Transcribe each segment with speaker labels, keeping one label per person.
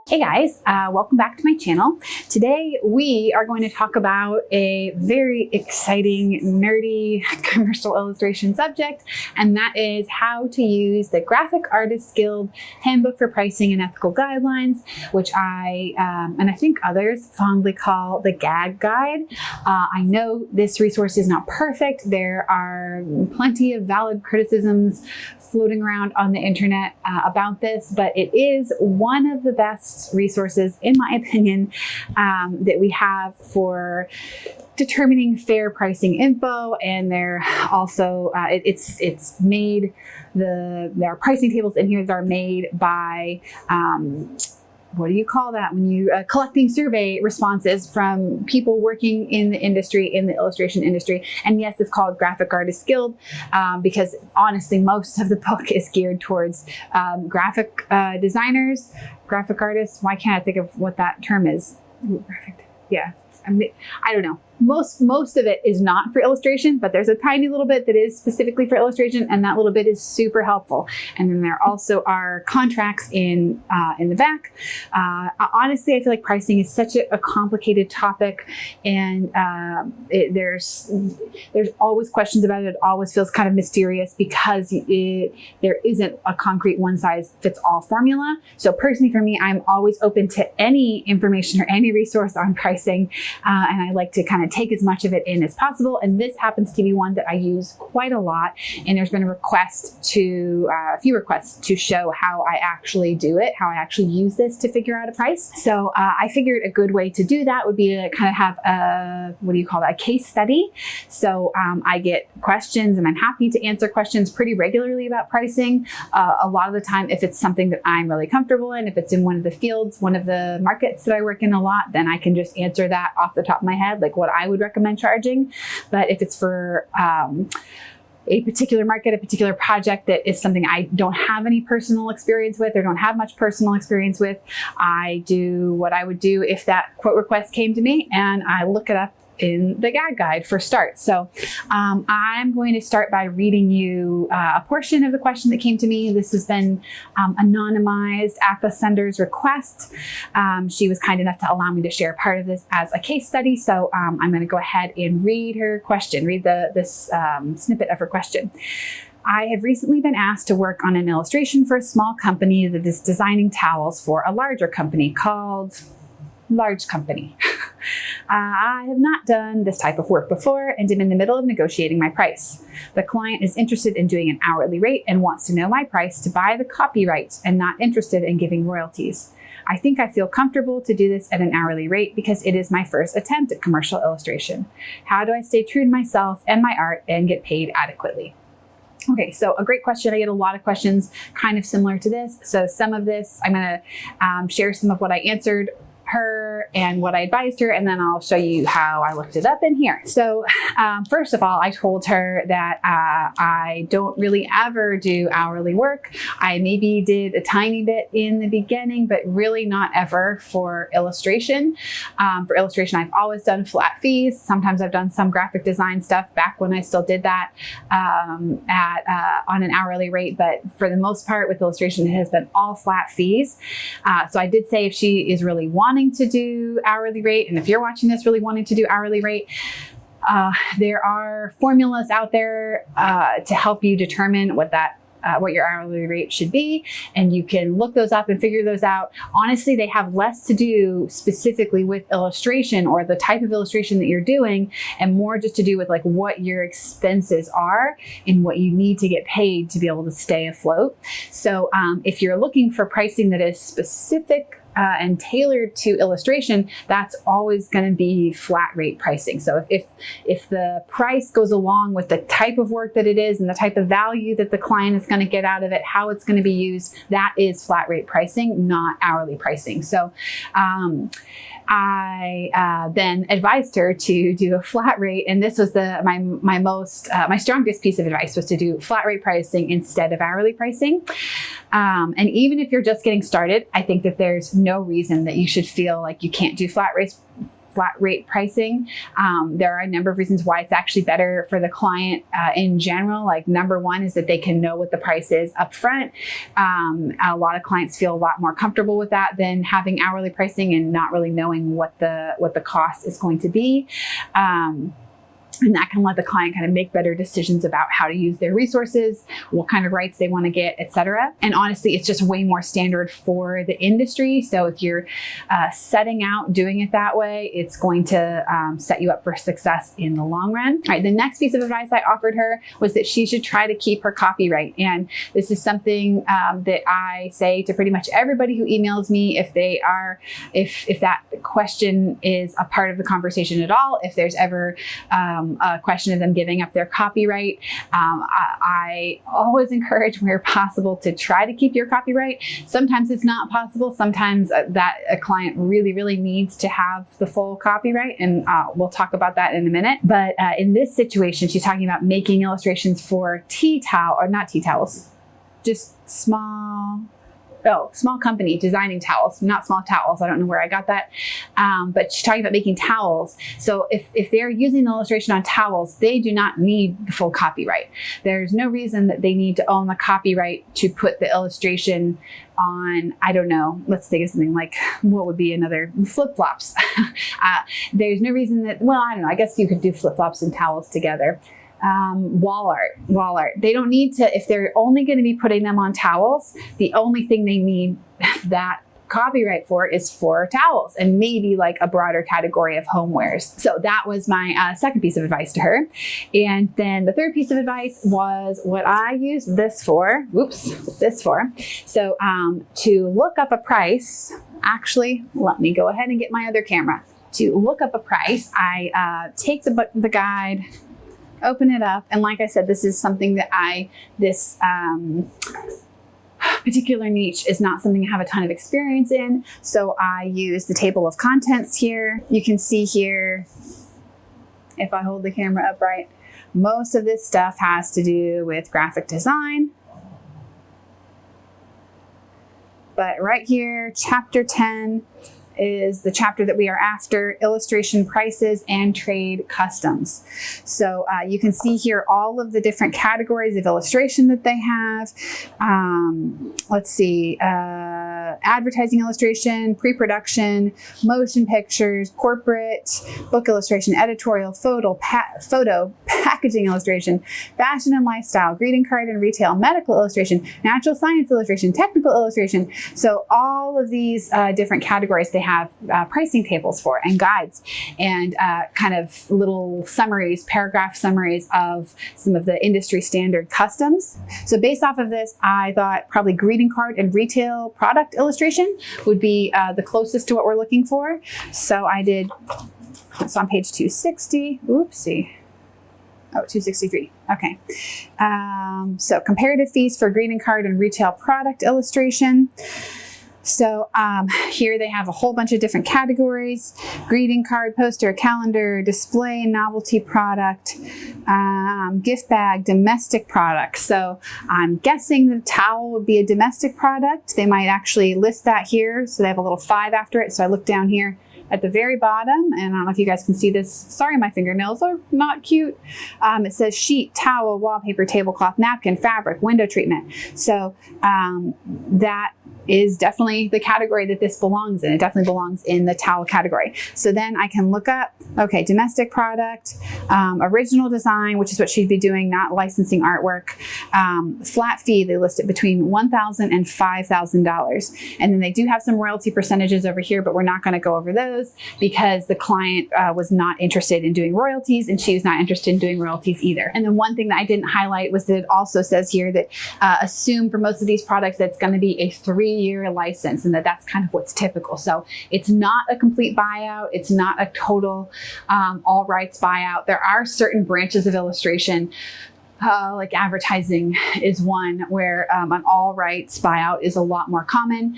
Speaker 1: Hey guys, welcome back to my channel. Today we are going to talk about a very exciting, nerdy commercial illustration subject, and that is how to use the Graphic Artists Guild Handbook for Pricing and Ethical Guidelines, which I, and I think others fondly call the GAG Guide. I know this resource is not perfect. There are plenty of valid criticisms floating around on the internet about this, but it is one of the best resources, in my opinion, that we have for determining fair pricing info. And they're also, it's made, there are pricing tables in here that are made by, what do you call that when you collecting survey responses from people working in the industry, in the illustration industry. And yes, it's called Graphic Artists Guild because honestly, most of the book is geared towards graphic designers, graphic artists. Why can't I think of what that term is? Graphic, yeah. I don't know. Most of it is not for illustration, but there's a tiny little bit that is specifically for illustration, and that little bit is super helpful. And then there also are contracts in the back. Honestly, I feel like pricing is such a complicated topic, and there's always questions about it. It always feels kind of mysterious because there isn't a concrete one-size-fits-all formula. So personally, for me, I'm always open to any information or any resource on pricing, and I like to kind of take as much of it in as possible. And this happens to be one that I use quite a lot. And there's been a few requests to show how I actually do it, how I actually use this to figure out a price. So I figured a good way to do that would be to kind of have a case study. So I get questions, and I'm happy to answer questions pretty regularly about pricing. A lot of the time, if it's something that I'm really comfortable in, if it's in one of the fields, one of the markets that I work in a lot, then I can just answer that off the top of my head, like what I would recommend charging. But if it's for a particular market, a particular project that is something I don't have any personal experience with or don't have much personal experience with, I do what I would do if that quote request came to me, and I look it up in the GAG Guide for start. So I'm going to start by reading you a portion of the question that came to me. This has been anonymized at the sender's request. She was kind enough to allow me to share part of this as a case study. So I'm going to go ahead and read her question, read this snippet of her question. I have recently been asked to work on an illustration for a small company that is designing towels for a larger company called Large Company. I have not done this type of work before and am in the middle of negotiating my price. The client is interested in doing an hourly rate and wants to know my price to buy the copyright and not interested in giving royalties. I think I feel comfortable to do this at an hourly rate because it is my first attempt at commercial illustration. How do I stay true to myself and my art and get paid adequately? Okay, so a great question. I get a lot of questions kind of similar to this. So some of this, I'm going to share some of what I answered her and what I advised her, and then I'll show you how I looked it up in here. So first of all, I told her that I don't really ever do hourly work. I maybe did a tiny bit in the beginning, but really not ever for illustration. For illustration, I've always done flat fees. Sometimes I've done some graphic design stuff back when I still did that on an hourly rate, but for the most part with illustration, it has been all flat fees. So I did say if she is really wanting to do hourly rate, and if you're watching this really wanting to do hourly rate, there are formulas out there to help you determine what your hourly rate should be, and you can look those up and figure those out. Honestly, they have less to do specifically with illustration or the type of illustration that you're doing, and more just to do with like what your expenses are and what you need to get paid to be able to stay afloat. So if you're looking for pricing that is specific and tailored to illustration, that's always going to be flat rate pricing. So if the price goes along with the type of work that it is and the type of value that the client is going to get out of it, how it's going to be used, that is flat rate pricing, not hourly pricing. So I then advised her to do a flat rate, and this was my strongest piece of advice was to do flat rate pricing instead of hourly pricing. And even if you're just getting started, I think that there's no reason that you should feel like you can't do flat rates flat rate pricing. There are a number of reasons why it's actually better for the client in general. Like number one is that they can know what the price is up front. A lot of clients feel a lot more comfortable with that than having hourly pricing and not really knowing what the cost is going to be. And that can let the client kind of make better decisions about how to use their resources, what kind of rights they want to get, etc. And honestly, it's just way more standard for the industry. So if you're setting out doing it that way, it's going to set you up for success in the long run. All right, the next piece of advice I offered her was that she should try to keep her copyright. And this is something that I say to pretty much everybody who emails me if that question is a part of the conversation at all, if there's ever a question of them giving up their copyright. I always encourage where possible to try to keep your copyright. Sometimes it's not possible. Sometimes that a client really, really needs to have the full copyright, and we'll talk about that in a minute. But in this situation, she's talking about making illustrations for not tea towels, just small company designing towels, not small towels. I don't know where I got that. But she's talking about making towels. So if they're using the illustration on towels, they do not need the full copyright. There's no reason that they need to own the copyright to put the illustration on, I don't know, let's think of something like, what would be another, flip-flops. There's no reason that, well, I don't know, I guess you could do flip-flops and towels together. Wall art. They don't need to, if they're only going to be putting them on towels, the only thing they need that copyright for is for towels and maybe like a broader category of homewares. So that was my second piece of advice to her. And then the third piece of advice was what I used this for. So to look up a price, actually, let me go ahead and get my other camera. To look up a price, I take the guide, open it up, and like I said, this is something that this particular niche is not something I have a ton of experience in, so I use the table of contents here. You can see here, if I hold the camera upright, most of this stuff has to do with graphic design. But right here, chapter 10 is the chapter that we are after, illustration prices and trade customs. So you can see here all of the different categories of illustration that they have. Let's see, advertising illustration, pre-production, motion pictures, corporate, book illustration, editorial, photo, packaging illustration, fashion and lifestyle, greeting card and retail, medical illustration, natural science illustration, technical illustration. So all of these different categories they have pricing tables for, and guides, and kind of little summaries, paragraph summaries of some of the industry standard customs. So based off of this, I thought probably greeting card and retail product illustration would be the closest to what we're looking for. So I did, it's on page 260, oopsie. Oh, 263. Okay. So comparative fees for greeting card and retail product illustration. So here they have a whole bunch of different categories: greeting card, poster, calendar, display, novelty product, gift bag, domestic product. So I'm guessing the towel would be a domestic product. They might actually list that here. So they have a little 5 after it. So I look down here at the very bottom, and I don't know if you guys can see this. Sorry, my fingernails are not cute. It says sheet, towel, wallpaper, tablecloth, napkin, fabric, window treatment. So that is definitely the category that this belongs in. It definitely belongs in the towel category. So then I can look up, okay, domestic product, original design, which is what she'd be doing, not licensing artwork. Flat fee, they list it between $1,000 and $5,000. And then they do have some royalty percentages over here, but we're not going to go over those because the client was not interested in doing royalties, and she was not interested in doing royalties either. And then one thing that I didn't highlight was that it also says here that assume for most of these products that's going to be a 3-year license, and that's kind of what's typical. So it's not a complete buyout. It's not a total all rights buyout. There are certain branches of illustration Like advertising is one where an all rights buyout is a lot more common.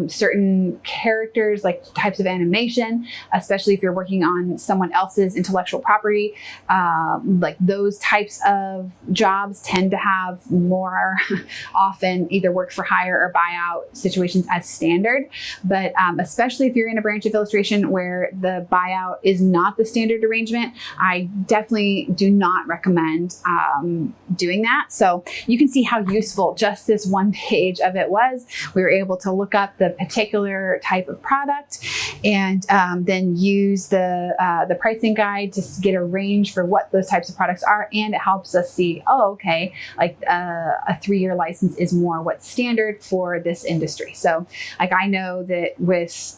Speaker 1: Certain characters, like types of animation, especially if you're working on someone else's intellectual property, like those types of jobs tend to have more often either work for hire or buyout situations as standard. But especially if you're in a branch of illustration where the buyout is not the standard arrangement, I definitely do not recommend doing that. So you can see how useful just this one page of it was. We were able to look up the particular type of product and then use the pricing guide to get a range for what those types of products are. And it helps us see, oh, okay, like a 3-year license is more what's standard for this industry. So like I know that with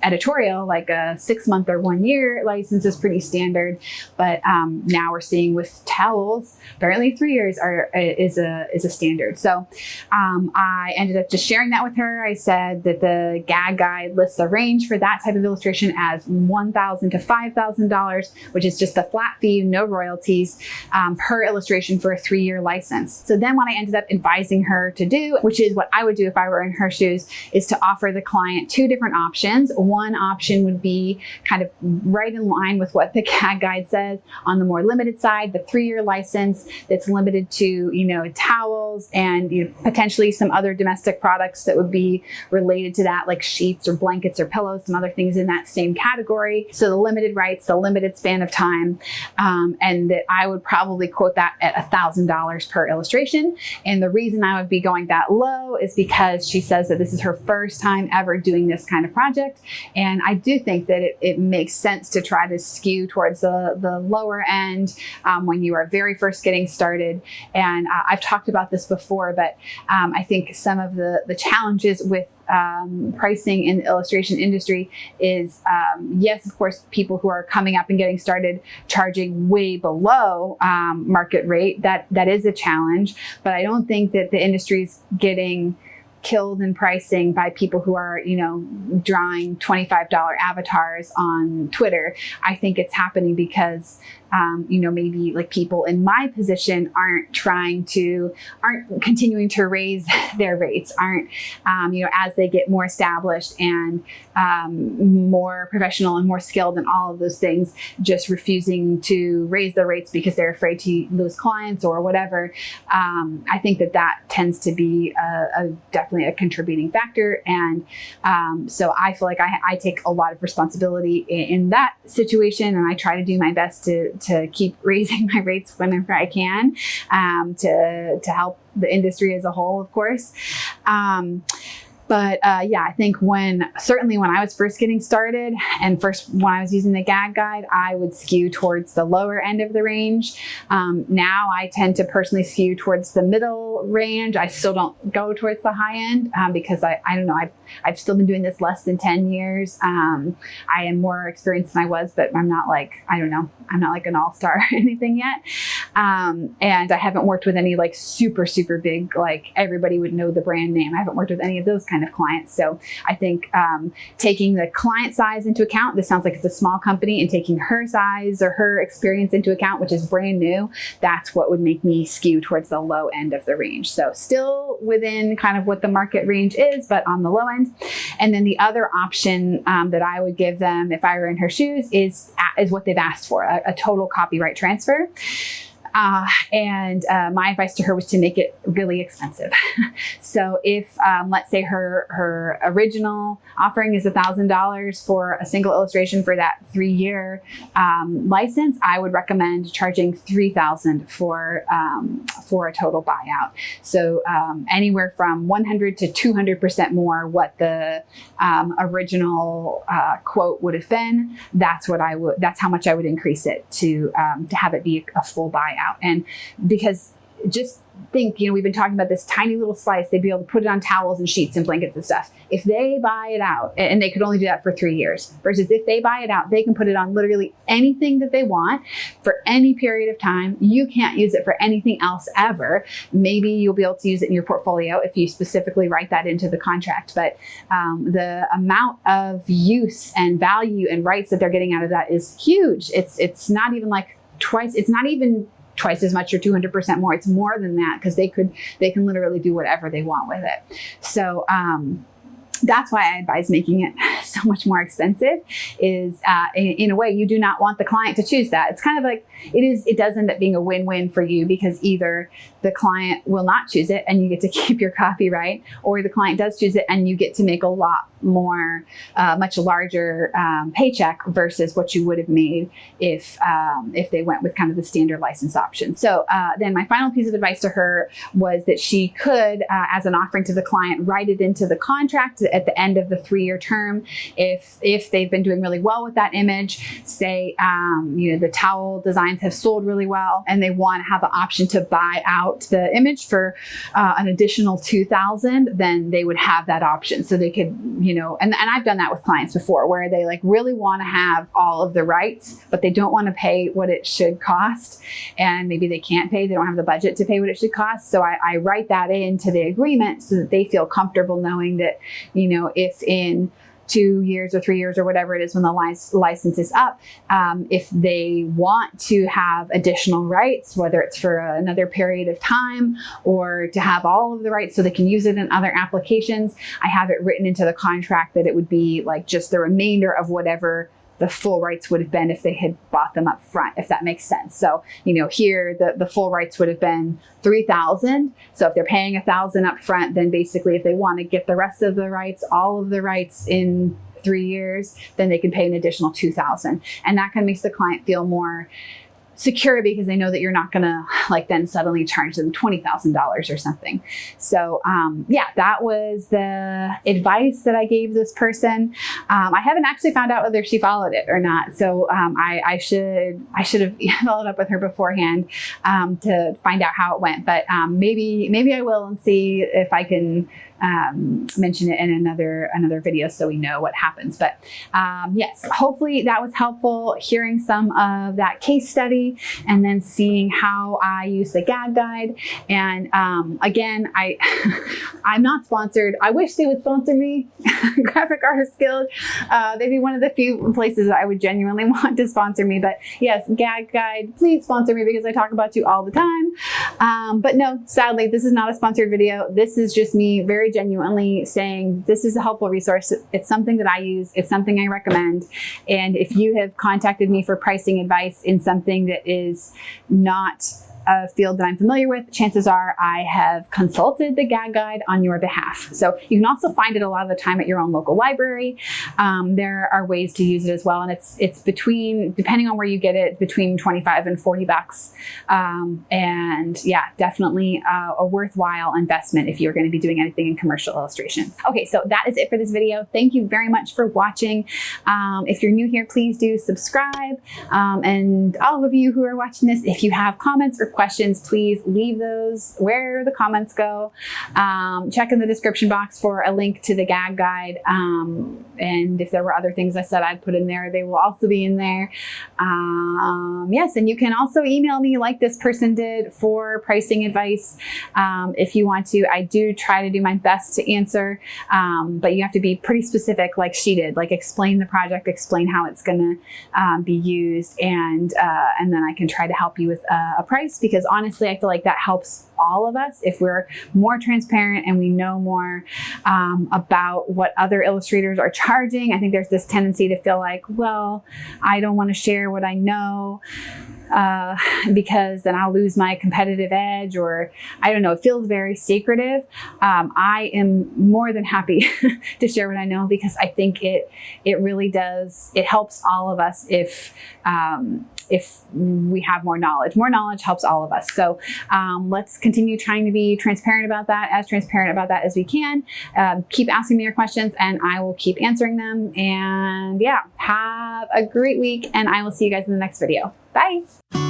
Speaker 1: editorial, like a 6-month or 1-year license is pretty standard. But now we're seeing with towels, apparently 3 years is a standard. So I ended up just sharing that with her. I said that the gag guide lists a range for that type of illustration as $1,000 to $5,000, which is just a flat fee, no royalties per illustration for a 3-year license. So then what I ended up advising her to do, which is what I would do if I were in her shoes, is to offer the client 2 different options. One option would be kind of right in line with what the gag guide says. On the more limited side, the 3-year license that's limited to, towels and potentially some other domestic products that would be related to that, like sheets or blankets or pillows, some other things in that same category. So the limited rights, the limited span of time, and that I would probably quote that at $1,000 per illustration. And the reason I would be going that low is because she says that this is her first time ever doing this kind of project. And I do think that it makes sense to try to skew towards the lower end when you are very first getting started. And I've talked about this before, but I think some of the challenges with pricing in the illustration industry is, yes, of course, people who are coming up and getting started charging way below market rate, that is a challenge. But I don't think that the industry's getting killed in pricing by people who are, drawing $25 avatars on Twitter. I think it's happening because, maybe like people in my position aren't continuing to raise their rates, aren't, as they get more established and more professional and more skilled and all of those things, just refusing to raise their rates because they're afraid to lose clients or whatever. I think that tends to be definitely a contributing factor. And so I feel like I take a lot of responsibility in that situation, and I try to do my best to keep raising my rates whenever I can, to help the industry as a whole, of course. But I think certainly when I was first getting started and when I was using the gag guide, I would skew towards the lower end of the range. Now I tend to personally skew towards the middle range. I still don't go towards the high end because I don't know, I've still been doing this less than 10 years. I am more experienced than I was, but I'm not like, I'm not like an all-star or anything yet. And I haven't worked with any like super, super big, like everybody would know the brand name. I haven't worked with any of those kind of clients. So I think taking the client size into account, this sounds like it's a small company, and taking her size or her experience into account, which is brand new, that's what would make me skew towards the low end of the range. So still within kind of what the market range is, but on the low end. And then the other option that I would give them if I were in her shoes is what they've asked for, a total copyright transfer. And my advice to her was to make it really expensive. So if, let's say her original offering is $1,000 for a single illustration for that 3-year license, I would recommend charging $3,000 for a total buyout. So anywhere from 100 to 200% more what the original quote would have been. That's how much I would increase it to have it be a full buyout. And because just think, we've been talking about this tiny little slice, they'd be able to put it on towels and sheets and blankets and stuff. If they buy it out, and they could only do that for 3 years, versus if they buy it out, they can put it on literally anything that they want for any period of time. You can't use it for anything else ever. Maybe you'll be able to use it in your portfolio if you specifically write that into the contract. But the amount of use and value and rights that they're getting out of that is huge. It's not even like twice. It's not even twice as much or 200% more. It's more than that because they can literally do whatever they want with it. So, that's why I advise making it so much more expensive is in a way, you do not want the client to choose that. It's kind of like it does end up being a win-win for you because either the client will not choose it and you get to keep your copyright, or the client does choose it and you get to make a lot more, much larger paycheck versus what you would have made if they went with kind of the standard license option. So then my final piece of advice to her was that she could, as an offering to the client, write it into the contract at the end of the 3-year term. If they've been doing really well with that image, say the towel designs have sold really well and they want to have the option to buy out the image for an additional $2,000, then they would have that option. So they could, and I've done that with clients before where they like really want to have all of the rights, but they don't want to pay what it should cost. And maybe they can't pay, they don't have the budget to pay what it should cost. So I write that into the agreement so that they feel comfortable knowing that, if in 2 years or 3 years or whatever it is when the license is up, if they want to have additional rights, whether it's for another period of time or to have all of the rights so they can use it in other applications, I have it written into the contract that it would be like just the remainder of whatever the full rights would have been if they had bought them up front, if that makes sense. So, here the full rights would have been $3,000. So if they're paying $1,000 up front, then basically if they want to get the rest of the rights, all of the rights in 3 years, then they can pay an additional $2,000. And that kind of makes the client feel more secure because they know that you're not going to then suddenly charge them $20,000 or something. So that was the advice that I gave this person. I haven't actually found out whether she followed it or not. So I should have followed up with her beforehand to find out how it went. But maybe I will and see if I can mention it in another video so we know what happens. But yes, hopefully that was helpful, hearing some of that case study and then seeing how I use the gag guide. And again, I'm not sponsored. I wish they would sponsor me, Graphic Artist Guild. They'd be one of the few places that I would genuinely want to sponsor me. But yes, gag guide, please sponsor me because I talk about you all the time. But no, sadly, this is not a sponsored video. This is just me very genuinely saying this is a helpful resource. It's something that I use. It's something I recommend. And if you have contacted me for pricing advice in something that is not a field that I'm familiar with, chances are I have consulted the gag guide on your behalf. So you can also find it a lot of the time at your own local library. There are ways to use it as well. And it's between, depending on where you get it, between 25 and 40 bucks. And yeah, definitely a worthwhile investment if you're going to be doing anything in commercial illustration. Okay, so that is it for this video. Thank you very much for watching. If you're new here, please do subscribe. And all of you who are watching this, if you have comments or questions, please leave those where the comments go. Check in the description box for a link to the gag guide. And if there were other things I said I'd put in there, they will also be in there. Yes, and you can also email me like this person did for pricing advice if you want to. I do try to do my best to answer, but you have to be pretty specific like she did, like explain the project, explain how it's going to be used, and then I can try to help you with a price, because honestly, I feel like that helps all of us if we're more transparent and we know more about what other illustrators are charging. I think there's this tendency to feel like, well, I don't want to share what I know because then I'll lose my competitive edge, or I don't know, it feels very secretive. I am more than happy to share what I know, because I think it really does, it helps all of us if we have more knowledge. More knowledge helps all of us. So let's continue trying to be transparent about that, as we can. Keep asking me your questions and I will keep answering them. And yeah, have a great week, and I will see you guys in the next video. Bye.